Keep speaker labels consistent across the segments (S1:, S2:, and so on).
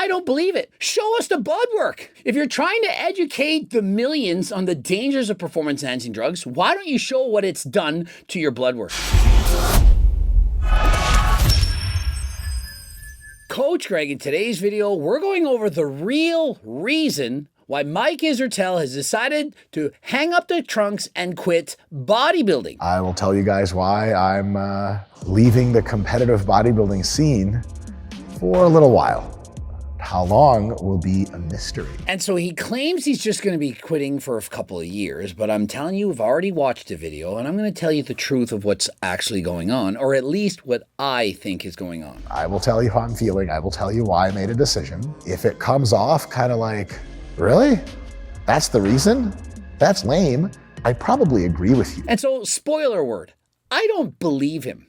S1: I don't believe it. Show us the blood work. If you're trying to educate the millions on the dangers of performance-enhancing drugs, why don't you show what it's done to your blood work? Coach Greg, in today's video, we're going over the real reason why Mike Israetel has decided to hang up the trunks and quit bodybuilding.
S2: I will tell you guys why I'm leaving the competitive bodybuilding scene for a little while. How long will be a mystery.
S1: And so he claims he's just going to be quitting for a couple of years, but I'm telling you, I've already watched the video and I'm going to tell you the truth of what's actually going on, or at least what I think is going on.
S2: I will tell you how I'm feeling. I will tell you why I made a decision. If it comes off kind of like, really? That's the reason? That's lame. I probably agree with you.
S1: And so, spoiler word, I don't believe him.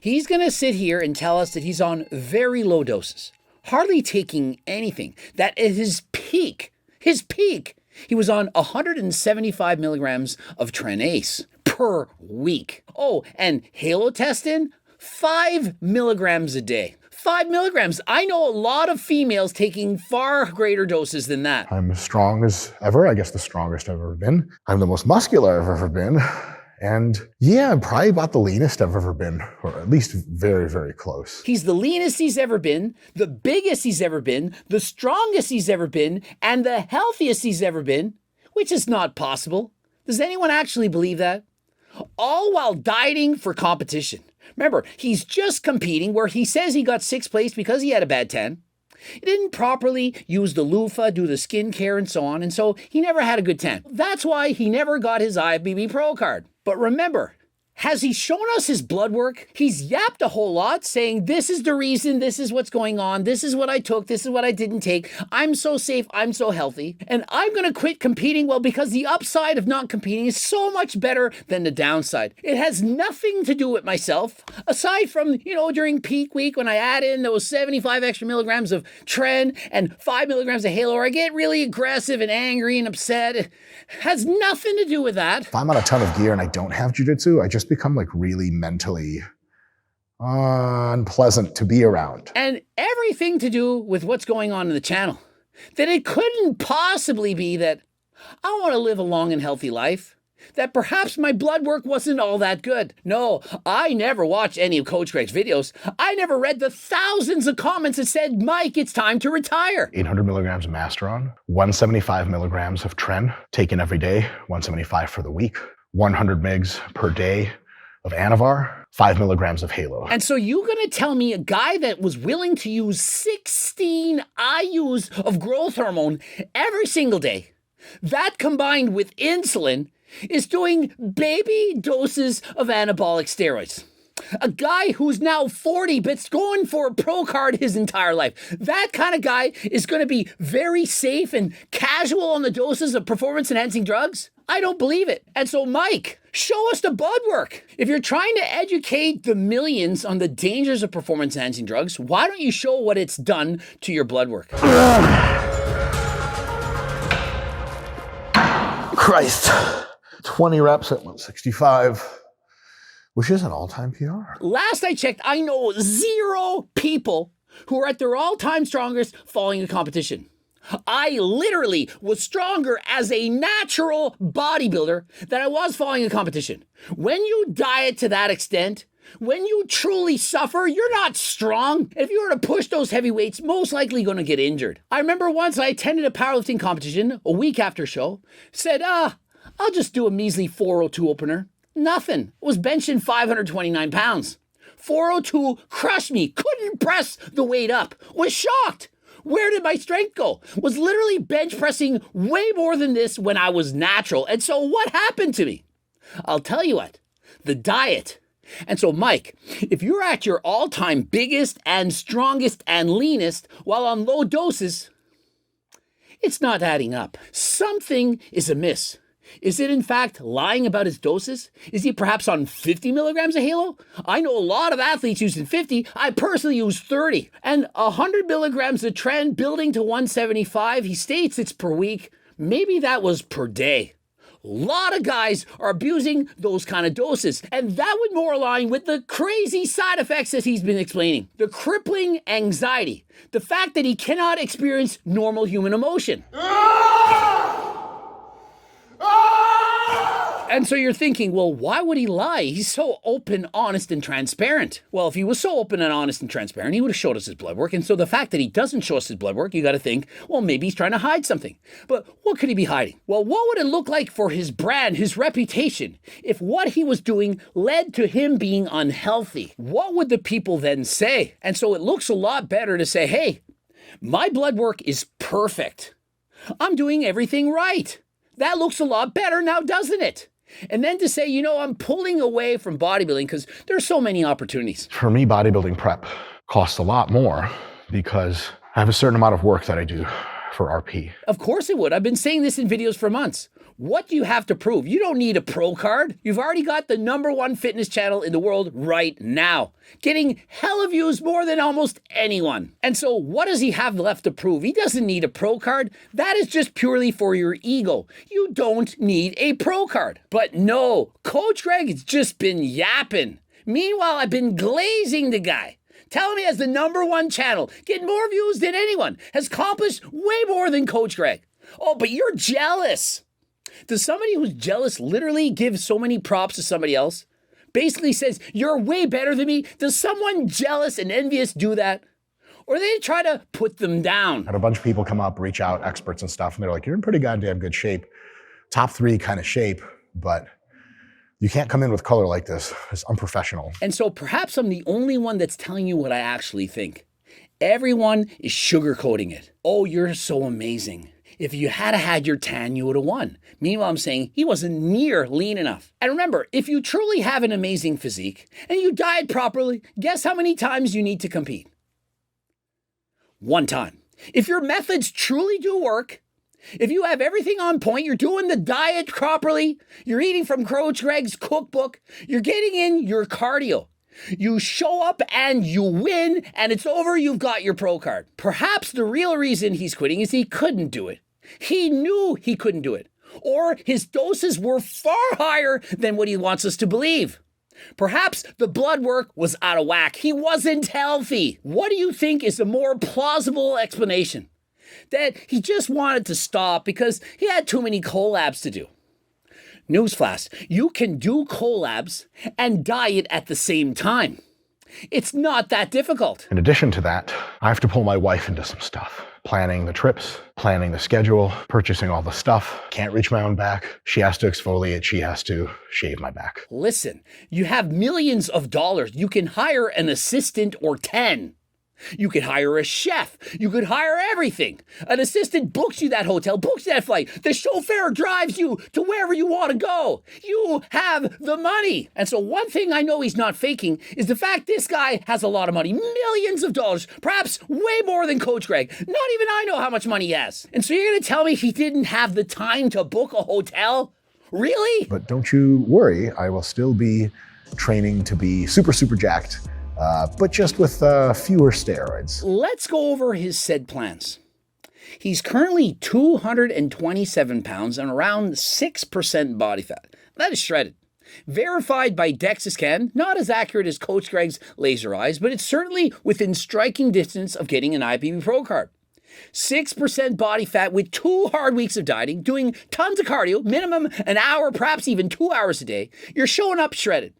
S1: He's going to sit here and tell us that he's on very low doses, hardly taking anything, that at his peak, he was on 175 milligrams of Tren per week. Oh, and halo testing, 5 milligrams a day. 5 milligrams. I know a lot of females taking far greater doses than that.
S2: I'm as strong as ever. I guess the strongest I've ever been. I'm the most muscular I've ever been. And yeah, I'm probably about the leanest I've ever been, or at least very, very close.
S1: He's the leanest he's ever been, the biggest he's ever been, the strongest he's ever been, and the healthiest he's ever been, which is not possible. Does anyone actually believe that? All while dieting for competition. Remember, he's just competing where he says he got 6th place because he had a bad tan. He didn't properly use the loofah, do the skincare and so on, and so he never had a good tan. That's why he never got his IFBB Pro card. But remember, has he shown us his blood work? He's yapped a whole lot saying, this is the reason, this is what's going on, this is what I took, this is what I didn't take, I'm so safe, I'm so healthy, and I'm gonna quit competing, well, because the upside of not competing is so much better than the downside. It has nothing to do with myself, aside from, during peak week when I add in those 75 extra milligrams of Tren and 5 milligrams of Halo, I get really aggressive and angry and upset. It has nothing to do with that.
S2: If I'm on a ton of gear and I don't have jiu-jitsu, I just become like really mentally unpleasant to be around.
S1: And everything to do with what's going on in the channel. That it couldn't possibly be that I want to live a long and healthy life. That perhaps my blood work wasn't all that good. No, I never watched any of Coach Greg's videos. I never read the thousands of comments that said, Mike, it's time to retire.
S2: 800 milligrams of Masteron, 175 milligrams of Tren, taken every day, 175 for the week, 100 mgs per day of Anavar, 5 milligrams of Halo.
S1: And so you're going to tell me a guy that was willing to use 16 IUs of growth hormone every single day, that combined with insulin, is doing baby doses of anabolic steroids. A guy who's now 40 but's going for a pro card his entire life. That kind of guy is going to be very safe and casual on the doses of performance-enhancing drugs? I don't believe it. And so, Mike, show us the blood work. If you're trying to educate the millions on the dangers of performance-enhancing drugs, why don't you show what it's done to your blood work?
S2: Christ. 20 reps at 165, which is an all-time PR.
S1: Last I checked, I know 0 people who are at their all-time strongest following a competition. I literally was stronger as a natural bodybuilder than I was following a competition. When you diet to that extent, when you truly suffer, you're not strong. If you were to push those heavy weights, most likely going to get injured. I remember once I attended a powerlifting competition a week after show, said, I'll just do a measly 402 opener. Nothing. Was benching 529 pounds. 402 crushed me. Couldn't press the weight up. Was shocked. Where did my strength go? Was literally bench pressing way more than this when I was natural. And so what happened to me? I'll tell you what. The diet. And so, Mike, if you're at your all-time biggest and strongest and leanest while on low doses, it's not adding up. Something is amiss. Is it in fact lying about his doses? Is he perhaps on 50 milligrams of Halo? I know a lot of athletes using 50. I personally use 30. And 100 milligrams of Tren building to 175. He states it's per week. Maybe that was per day. lot of guys are abusing those kind of doses, and that would more align with the crazy side effects that he's been explaining. The crippling anxiety, the fact that he cannot experience normal human emotion. And so you're thinking, well, why would he lie? He's so open, honest, and transparent. Well, if he was so open and honest and transparent, he would have showed us his blood work. And so the fact that he doesn't show us his blood work, you got to think, well, maybe he's trying to hide something. But what could he be hiding? Well, what would it look like for his brand, his reputation, if what he was doing led to him being unhealthy? What would the people then say? And so it looks a lot better to say, hey, my blood work is perfect. I'm doing everything right. That looks a lot better now, doesn't it? And then to say, you know, I'm pulling away from bodybuilding because there's so many opportunities.
S2: For me, bodybuilding prep costs a lot more because I have a certain amount of work that I do for RP.
S1: Of course it would. I've been saying this in videos for months. What do you have to prove? You don't need a pro card. You've already got the #1 fitness channel in the world right now, getting hella views more than almost anyone. And so what does he have left to prove? He doesn't need a pro card. That is just purely for your ego. You don't need a pro card. But no, Coach Greg has just been yapping. Meanwhile, I've been glazing the guy. Tell me, as the #1 channel, getting more views than anyone, has accomplished way more than Coach Greg. Oh, but you're jealous. Does somebody who's jealous literally give so many props to somebody else? Basically says, you're way better than me. Does someone jealous and envious do that? Or they try to put them down?
S2: Had a bunch of people come up, reach out, experts and stuff, and they're like, you're in pretty goddamn good shape. Top 3 kind of shape, but you can't come in with color like this. It's unprofessional.
S1: And so perhaps I'm the only one that's telling you what I actually think. Everyone is sugarcoating it. Oh, you're so amazing. If you had had your tan, you would have won. Meanwhile, I'm saying he wasn't near lean enough. And remember, if you truly have an amazing physique and you diet properly, guess how many times you need to compete? 1 time. If your methods truly do work, if you have everything on point, you're doing the diet properly, you're eating from Coach Greg's cookbook, you're getting in your cardio, you show up and you win, and it's over, you've got your pro card. Perhaps the real reason he's quitting is he couldn't do it. He knew he couldn't do it. Or his doses were far higher than what he wants us to believe. Perhaps the blood work was out of whack. He wasn't healthy. What do you think is the more plausible explanation? That he just wanted to stop because he had too many collabs to do. Newsflash, you can do collabs and diet at the same time. It's not that difficult.
S2: In addition to that, I have to pull my wife into some stuff. Planning the trips, planning the schedule, purchasing all the stuff. Can't reach my own back. She has to exfoliate. She has to shave my back.
S1: Listen, you have millions of dollars. You can hire an assistant or 10. You could hire a chef. You could hire everything. An assistant books you that hotel, books you that flight. The chauffeur drives you to wherever you want to go. You have the money. And so one thing I know he's not faking is the fact this guy has a lot of money. Millions of dollars, perhaps way more than Coach Greg. Not even I know how much money he has. And so you're going to tell me he didn't have the time to book a hotel? Really?
S2: But don't you worry, I will still be training to be super, super jacked. But just with fewer steroids.
S1: Let's go over his said plans. He's currently 227 pounds and around 6% body fat. That is shredded. Verified by DEXA scan, not as accurate as Coach Greg's laser eyes, but it's certainly within striking distance of getting an IPB Pro card. 6% body fat with 2 hard weeks of dieting, doing tons of cardio, minimum an hour, perhaps even 2 hours a day. You're showing up shredded.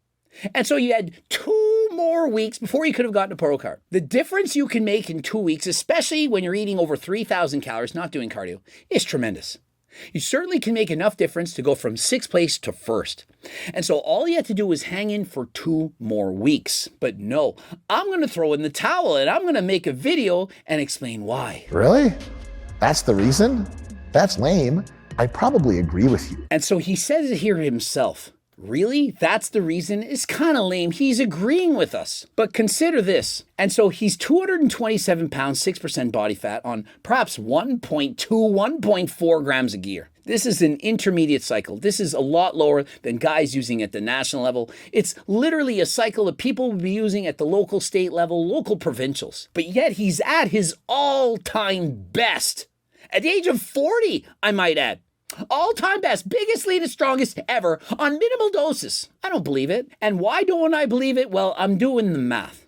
S1: And so you had 2 more weeks before you could have gotten a pro card. The difference you can make in 2 weeks, especially when you're eating over 3,000 calories, not doing cardio, is tremendous. You certainly can make enough difference to go from 6th place to 1st. And so all you had to do was hang in for 2 more weeks. But no, I'm going to throw in the towel and I'm going to make a video and explain why.
S2: Really? That's the reason? That's lame. I probably agree with you.
S1: And so he says it here himself. Really? That's the reason? It's kind of lame. He's agreeing with us. But consider this. And so he's 227 pounds, 6% body fat on perhaps 1.2, 1.4 grams of gear. This is an intermediate cycle. This is a lot lower than guys using at the national level. It's literally a cycle that people would be using at the local state level, local provincials. But yet he's at his all-time best. At the age of 40, I might add. All-time best, biggest, leanest, strongest ever on minimal doses. I don't believe it. And why don't I believe it? Well, I'm doing the math.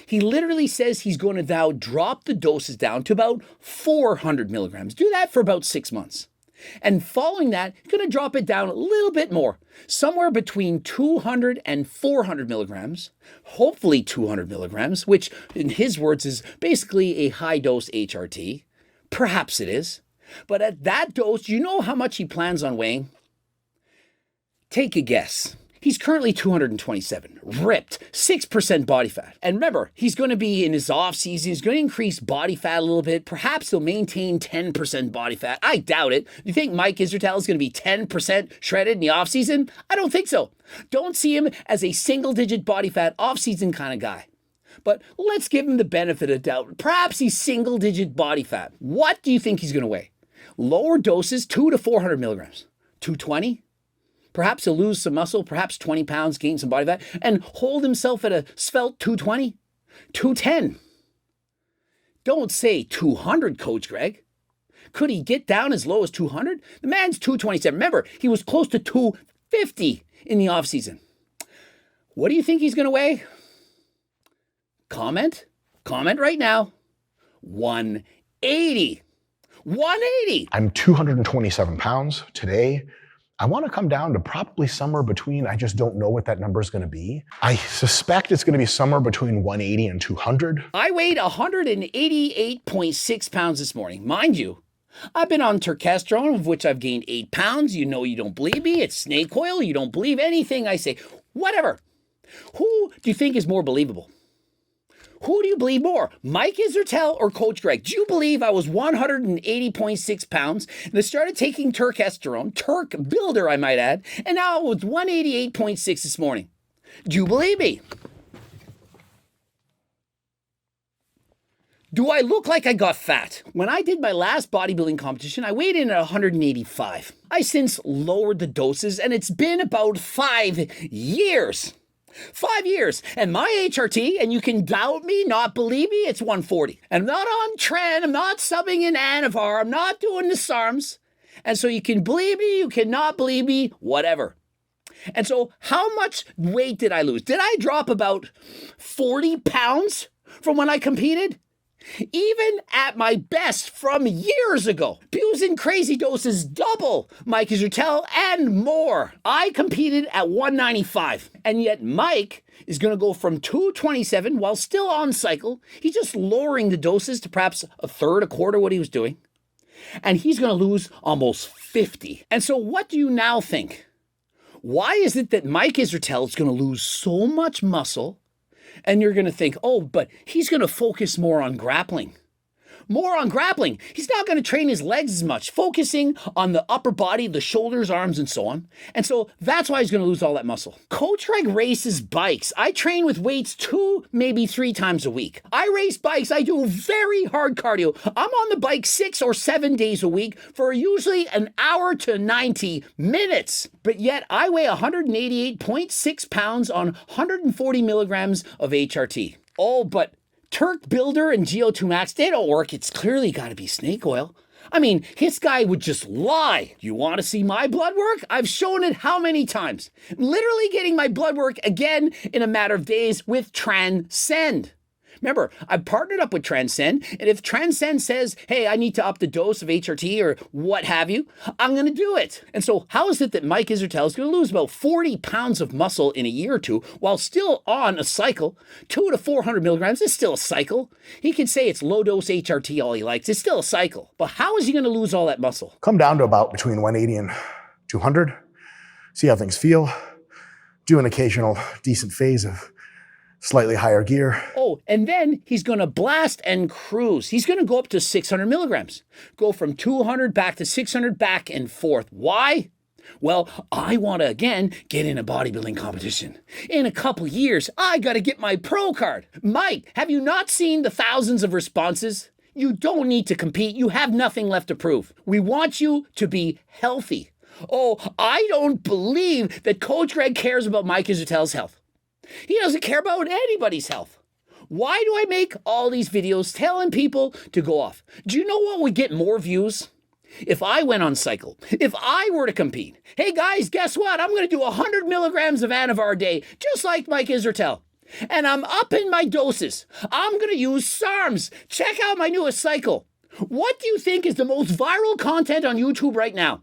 S1: He literally says he's going to now drop the doses down to about 400 milligrams. Do that for about 6 months. And following that, he's going to drop it down a little bit more, somewhere between 200 and 400 milligrams, hopefully 200 milligrams, which in his words is basically a high dose HRT. Perhaps it is. But at that dose, you know how much he plans on weighing? Take a guess. He's currently 227, ripped, 6% body fat. And remember, he's going to be in his off season. He's going to increase body fat a little bit. Perhaps he'll maintain 10% body fat. I doubt it. You think Mike Israetel is going to be 10% shredded in the off season? I don't think so. Don't see him as a single-digit body fat off season kind of guy. But let's give him the benefit of doubt. Perhaps he's single-digit body fat. What do you think he's going to weigh? Lower doses, 200 to 400 milligrams. 220? Perhaps he'll lose some muscle, perhaps 20 pounds, gain some body fat, and hold himself at a svelte 220, 210. Don't say 200, Coach Greg. Could he get down as low as 200? The man's 227. Remember, he was close to 250 in the offseason. What do you think he's going to weigh? Comment right now. 180. 180.
S2: I'm 227 pounds today. I want to come down to probably somewhere between, I just don't know what that number is going to be. I suspect it's going to be somewhere between 180 and 200.
S1: I weighed 188.6 pounds this morning. Mind you, I've been on turkesterone, of which I've gained 8 pounds. You know you don't believe me. It's snake oil. You don't believe anything I say. Whatever. Who do you think is more believable? Who do you believe more, Mike Israetel or Coach Greg? Do you believe I was 180.6 pounds and I started taking turkesterone, Turk Builder I might add, and now I was 188.6 this morning? Do you believe me? Do I look like I got fat? When I did my last bodybuilding competition, I weighed in at 185. I since lowered the doses and it's been about 5 years. 5 years, and my HRT, and you can doubt me, not believe me, it's 140. And I'm not on trend, I'm not subbing in Anavar, I'm not doing the SARMs. And so you can believe me, you cannot believe me, whatever. And so how much weight did I lose? Did I drop about 40 pounds from when I competed? Even at my best from years ago, using crazy doses double Mike Israetel and more. I competed at 195, and yet Mike is going to go from 227 while still on cycle. He's just lowering the doses to perhaps a third, a quarter what he was doing, and he's going to lose almost 50. And so what do you now think? Why is it that Mike Israetel is going to lose so much muscle? And you're going to think, oh, but he's going to focus more on grappling. More on grappling. He's not going to train his legs as much, focusing on the upper body, the shoulders, arms, and so on. And so that's why he's going to lose all that muscle. Coach Greg races bikes. I train with weights 2, maybe 3 times a week. I race bikes. I do very hard cardio. I'm on the bike 6 or 7 days a week for usually an hour to 90 minutes. But yet I weigh 188.6 pounds on 140 milligrams of HRT. Oh, but Turk Builder and GO2 Max, they don't work. It's clearly got to be snake oil. I mean, this guy would just lie. You want to see my blood work? I've shown it how many times? Literally getting my blood work again in a matter of days with Transcend. Remember, I've partnered up with Transcend, and if Transcend says, hey, I need to up the dose of HRT or what have you, I'm going to do it. And so how is it that Mike Israetel is going to lose about 40 pounds of muscle in a year or two while still on a cycle? 200 to 400 milligrams is still a cycle. He can say it's low dose HRT all he likes. It's still a cycle. But how is he going to lose all that muscle?
S2: Come down to about between 180 and 200. See how things feel. Do an occasional decent phase of slightly higher gear.
S1: Oh, and then he's going to blast and cruise. He's going to go up to 600 milligrams. Go from 200 back to 600, back and forth. Why? Well, I want to, again, get in a bodybuilding competition. In a couple years, I got to get my pro card. Mike, have you not seen the thousands of responses? You don't need to compete. You have nothing left to prove. We want you to be healthy. Oh, I don't believe that Coach Greg cares about Mike Israetel's health. He doesn't care about anybody's health. Why do I make all these videos telling people to go off? Do you know what would get more views? If I went on cycle, if I were to compete, hey guys, guess what? I'm going to do 100 milligrams of Anavar a day, just like Mike Israetel. And I'm upping my doses. I'm going to use SARMs. Check out my newest cycle. What do you think is the most viral content on YouTube right now?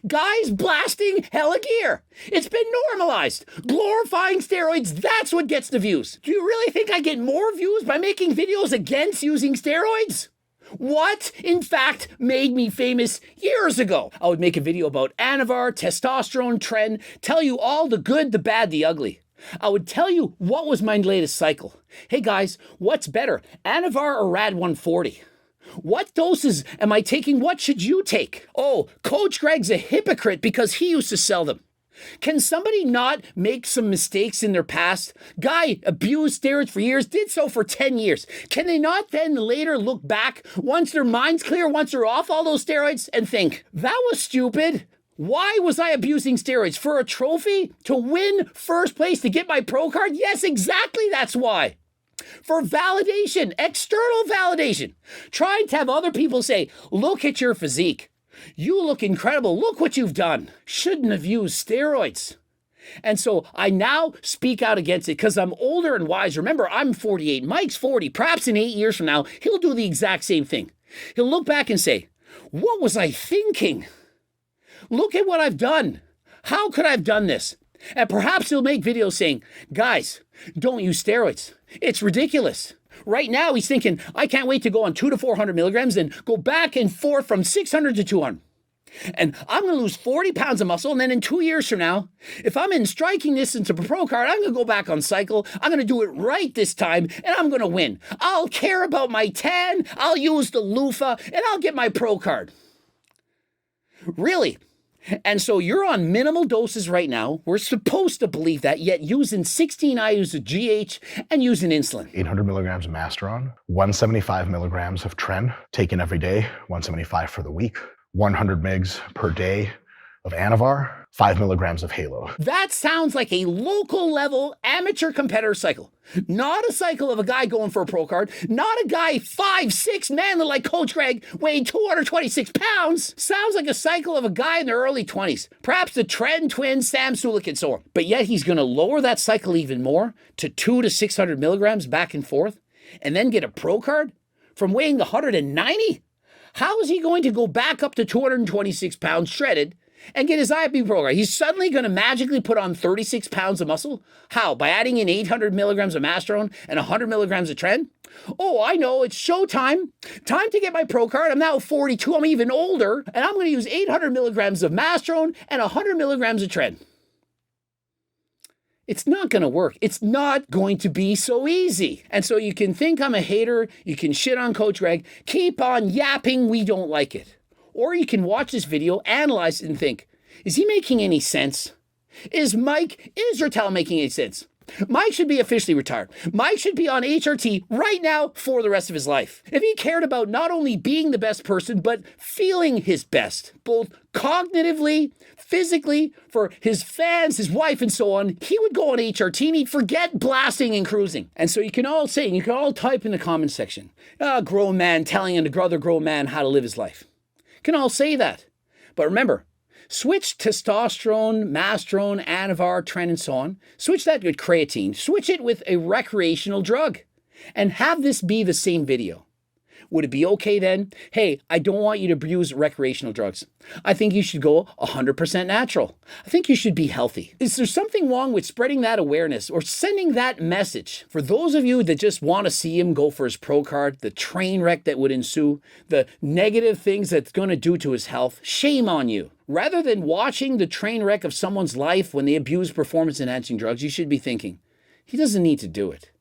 S1: Guys blasting hella gear. It's been normalized. Glorifying steroids, that's what gets the views. Do you really think I get more views by making videos against using steroids? What, in fact, made me famous years ago? I would make a video about Anavar, testosterone, tren, tell you all the good, the bad, the ugly. I would tell you what was my latest cycle. Hey guys, what's better, Anavar or Rad 140? What doses am I taking? What should you take? Oh, Coach Greg's a hypocrite because he used to sell them. Can somebody not make some mistakes in their past? Guy abused steroids for years, did so for 10 years. Can they not then later look back once their mind's clear, once they're off all those steroids and think, that was stupid? Why was I abusing steroids? For a trophy? To win first place? To get my pro card? Yes, exactly that's why. For validation, external validation. Trying to have other people say, look at your physique. You look incredible. Look what you've done. Shouldn't have used steroids. And so I now speak out against it because I'm older and wiser. Remember, I'm 48. Mike's 40. Perhaps in 8 years from now, he'll do the exact same thing. He'll look back and say, what was I thinking? Look at what I've done. How could I have done this? And perhaps he'll make videos saying, guys, don't use steroids. It's ridiculous. Right now, he's thinking, I can't wait to go on 200 to 400 milligrams and go back and forth from 600 to 200. And I'm going to lose 40 pounds of muscle. And then in 2 years from now, if I'm in striking distance of a pro card, I'm going to go back on cycle. I'm going to do it right this time, and I'm going to win. I'll care about my tan. I'll use the loofah, and I'll get my pro card. Really? And so you're on minimal doses right now. We're supposed to believe that, yet using 16 IUs of GH and using insulin.
S2: 800 milligrams of Masteron, 175 milligrams of Tren, taken every day, 175 for the week, 100 mgs per day of Anavar, 5 milligrams of Halo.
S1: That sounds like a local level amateur competitor cycle. Not a cycle of a guy going for a pro card. Not a guy 5'6" manly like Coach Greg weighing 226 pounds. Sounds like a cycle of a guy in their early 20s. Perhaps the Tren twin, Sam Sulik and so on. But yet he's going to lower that cycle even more to 200 to 600 milligrams back and forth and then get a pro card from weighing 190? How is he going to go back up to 226 pounds shredded and get his IFB program? He's suddenly going to magically put on 36 pounds of muscle? How? By adding in 800 milligrams of Masteron and 100 milligrams of Tren? Oh, I know, it's showtime. Time to get my pro card. I'm now 42, I'm even older, and I'm going to use 800 milligrams of Masteron and 100 milligrams of Tren. It's not going to work. It's not going to be so easy. And so you can think I'm a hater, you can shit on Coach Greg, keep on yapping, we don't like it. Or you can watch this video, analyze it, and think, is he making any sense? Is Mike Israetel making any sense? Mike should be officially retired. Mike should be on HRT right now for the rest of his life. If he cared about not only being the best person, but feeling his best, both cognitively, physically, for his fans, his wife, and so on, he would go on HRT and he'd forget blasting and cruising. And so you can all say, you can all type in the comment section, grown man telling another grown man how to live his life. Can all say that. But remember, switch testosterone, Masteron, Anavar, Tren, and so on. Switch that with creatine. Switch it with a recreational drug. And have this be the same video. Would it be okay then? Hey, I don't want you to abuse recreational drugs. I think you should go 100% natural. I think you should be healthy. Is there something wrong with spreading that awareness or sending that message? For those of you that just want to see him go for his pro card, the train wreck that would ensue, the negative things that's going to do to his health, shame on you. Rather than watching the train wreck of someone's life when they abuse performance-enhancing drugs, you should be thinking, he doesn't need to do it.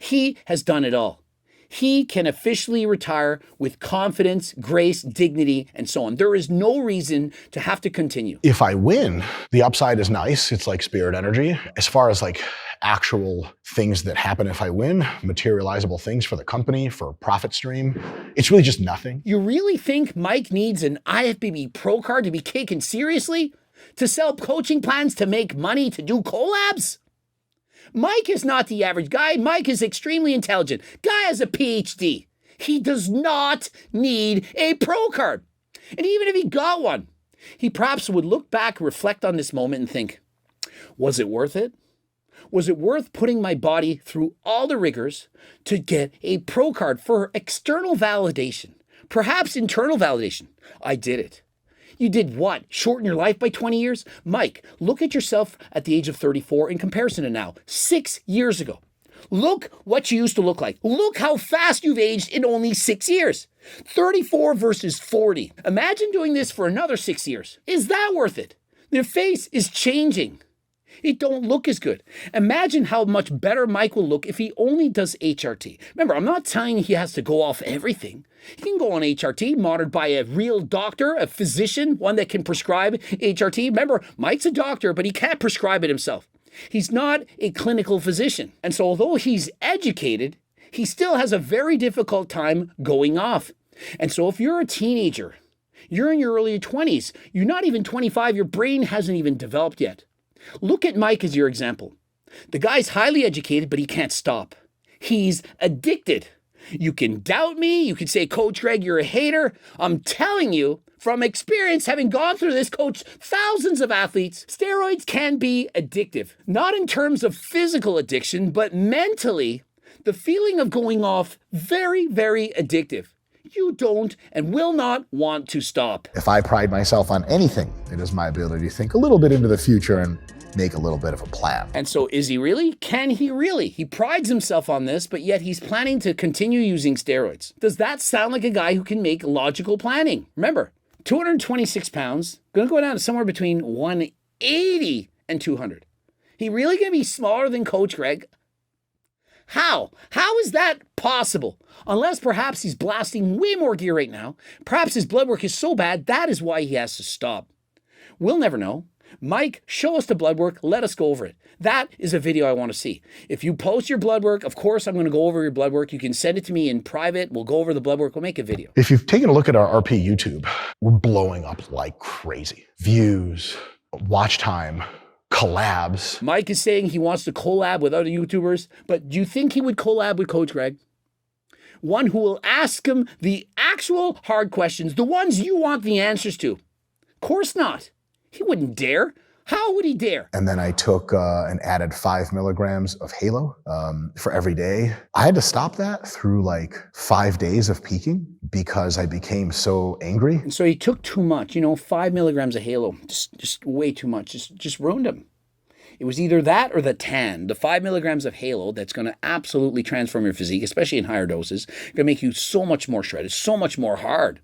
S1: He has done it all. He can officially retire with confidence, grace, dignity, and so on. There is no reason to have to continue.
S2: If I win, the upside is nice. It's like spirit energy. As far as like actual things that happen if I win, materializable things for the company, for a profit stream, it's really just nothing.
S1: You really think Mike needs an IFBB pro card to be taken seriously? To sell coaching plans, to make money, to do collabs? Mike is not the average guy. Mike is extremely intelligent. Guy has a PhD. He does not need a pro card. And even if he got one, he perhaps would look back, reflect on this moment and think, was it worth it? Was it worth putting my body through all the rigors to get a pro card for external validation? Perhaps internal validation. I did it. You did what? Shorten your life by 20 years? Mike, look at yourself at the age of 34 in comparison to now, 6 years ago. Look what you used to look like. Look how fast you've aged in only 6 years. 34 versus 40. Imagine doing this for another 6 years. Is that worth it? Their face is changing. It don't look as good. Imagine how much better Mike will look if he only does HRT. Remember, I'm not telling he has to go off everything. He can go on HRT, monitored by a real doctor, a physician, one that can prescribe HRT. Remember, Mike's a doctor, but he can't prescribe it himself. He's not a clinical physician. And so although he's educated, he still has a very difficult time going off. And so if you're a teenager, you're in your early 20s, you're not even 25, your brain hasn't even developed yet. Look at Mike as your example. The guy's highly educated, but he can't stop. He's addicted. You can doubt me. You can say, Coach Greg, you're a hater. I'm telling you from experience, having gone through this, coached thousands of athletes, steroids can be addictive. Not in terms of physical addiction, but mentally, the feeling of going off, very, very addictive. You don't and will not want to stop.
S2: If I pride myself on anything, it is my ability to think a little bit into the future and make a little bit of a plan.
S1: And so is he really? Can he really? He prides himself on this, but yet he's planning to continue using steroids. Does that sound like a guy who can make logical planning? Remember, 226 pounds, gonna go down to somewhere between 180 and 200. He really gonna be smaller than Coach Greg? How? How is that possible? Unless perhaps he's blasting way more gear right now. Perhaps his blood work is so bad, that is why he has to stop. We'll never know. Mike, show us the blood work. Let us go over it. That is a video I want to see. If you post your blood work, of course, I'm going to go over your blood work. You can send it to me in private. We'll go over the blood work. We'll make a video.
S2: If you've taken a look at our RP YouTube, we're blowing up like crazy. Views, watch time, collabs.
S1: Mike is saying he wants to collab with other YouTubers, but do you think he would collab with Coach Greg? One who will ask him the actual hard questions, the ones you want the answers to. Of course not. He wouldn't dare. How would he dare?
S2: And then I took and added 5 milligrams of Halo for every day. I had to stop that through like 5 days of peaking because I became so angry.
S1: And so he took too much, 5 milligrams of Halo, just way too much, just ruined him. It was either that or the tan, the 5 milligrams of Halo that's going to absolutely transform your physique, especially in higher doses, going to make you so much more shredded, so much more hard.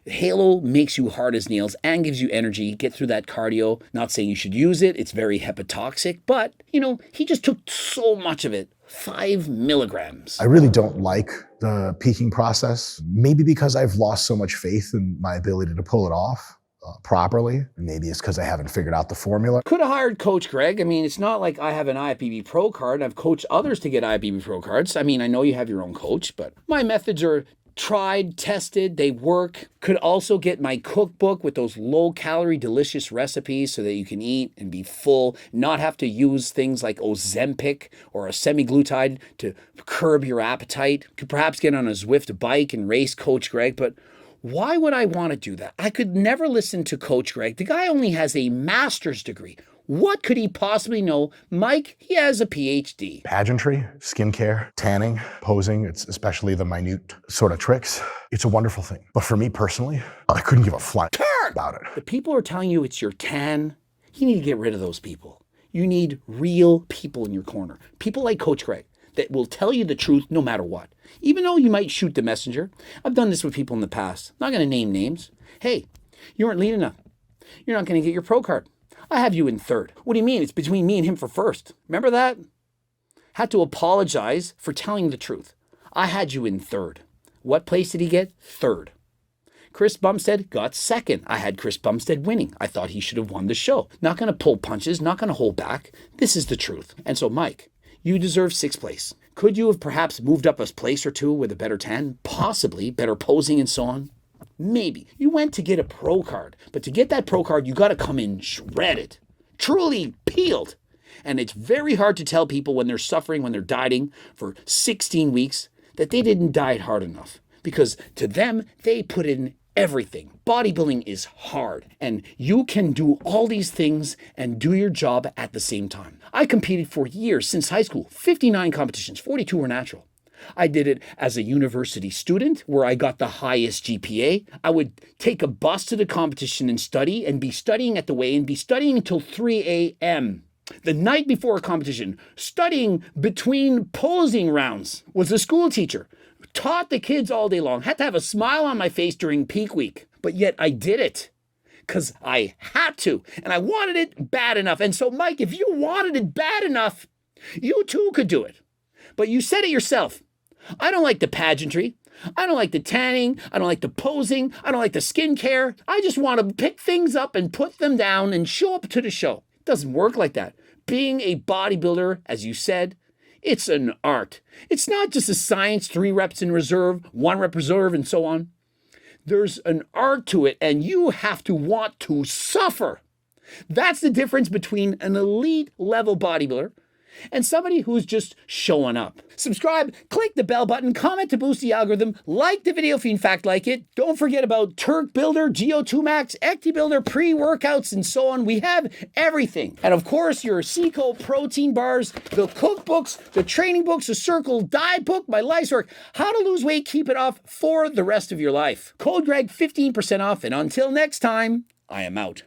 S1: Halo makes you hard as nails and gives you energy. Get through that cardio. Not saying you should use it. It's very hepatotoxic, but, he just took so much of it. 5 milligrams.
S2: I really don't like the peaking process, maybe because I've lost so much faith in my ability to pull it off properly. Maybe it's because I haven't figured out the formula.
S1: Could have hired Coach Greg. It's not like I have an IFBB Pro card. I've coached others to get IFBB Pro cards. I know you have your own coach, but my methods are tried, tested, they work. Could also get my cookbook with those low-calorie, delicious recipes so that you can eat and be full, not have to use things like Ozempic or a semaglutide to curb your appetite. Could perhaps get on a Zwift bike and race Coach Greg, but why would I want to do that? I could never listen to Coach Greg. The guy only has a master's degree. What could he possibly know? Mike, he has a PhD.
S2: Pageantry, skincare, tanning, posing, it's especially the minute sort of tricks. It's a wonderful thing. But for me personally, I couldn't give a flying about it.
S1: The people are telling you it's your tan. You need to get rid of those people. You need real people in your corner. People like Coach Greg that will tell you the truth no matter what. Even though you might shoot the messenger. I've done this with people in the past. I'm not going to name names. Hey, you weren't lean enough. You're not going to get your pro card. I have you in third. What do you mean? It's between me and him for first. Remember that? Had to apologize for telling the truth. I had you in third. What place did he get? Third. Chris Bumstead got second. I had Chris Bumstead winning. I thought he should have won the show. Not going to pull punches, not going to hold back. This is the truth. And so, Mike, you deserve 6th place. Could you have perhaps moved up a place or two with a better tan? Possibly. Better posing and so on. Maybe. You went to get a pro card, but to get that pro card, you got to come in shredded, truly peeled. And it's very hard to tell people when they're suffering, when they're dieting for 16 weeks, that they didn't diet hard enough. Because to them, they put in everything. Bodybuilding is hard, and you can do all these things and do your job at the same time. I competed for years since high school, 59 competitions, 42 were natural. I did it as a university student where I got the highest GPA. I would take a bus to the competition and study and be studying at the weigh and be studying until 3 a.m. The night before a competition, studying between posing rounds, was a school teacher. Taught the kids all day long, had to have a smile on my face during peak week. But yet I did it because I had to and I wanted it bad enough. And so, Mike, if you wanted it bad enough, you too could do it. But you said it yourself. I don't like the pageantry. I don't like the tanning. I don't like the posing. I don't like the skincare. I just want to pick things up and put them down and show up to the show. It doesn't work like that. Being a bodybuilder, as you said, it's an art. It's not just a science, 3 reps in reserve, 1 rep reserve, and so on. There's an art to it, and you have to want to suffer. That's the difference between an elite level bodybuilder and somebody who's just showing up. Subscribe, click the bell button, comment to boost the algorithm, like the video if you in fact like it. Don't forget about Turk Builder, Geo2 Max, Ecti Builder, pre-workouts, and so on. We have everything. And of course, your Seco protein bars, the cookbooks, the training books, the Circle Diet book, my life's work, how to lose weight, keep it off for the rest of your life. Code Greg, 15% off, and until next time, I am out.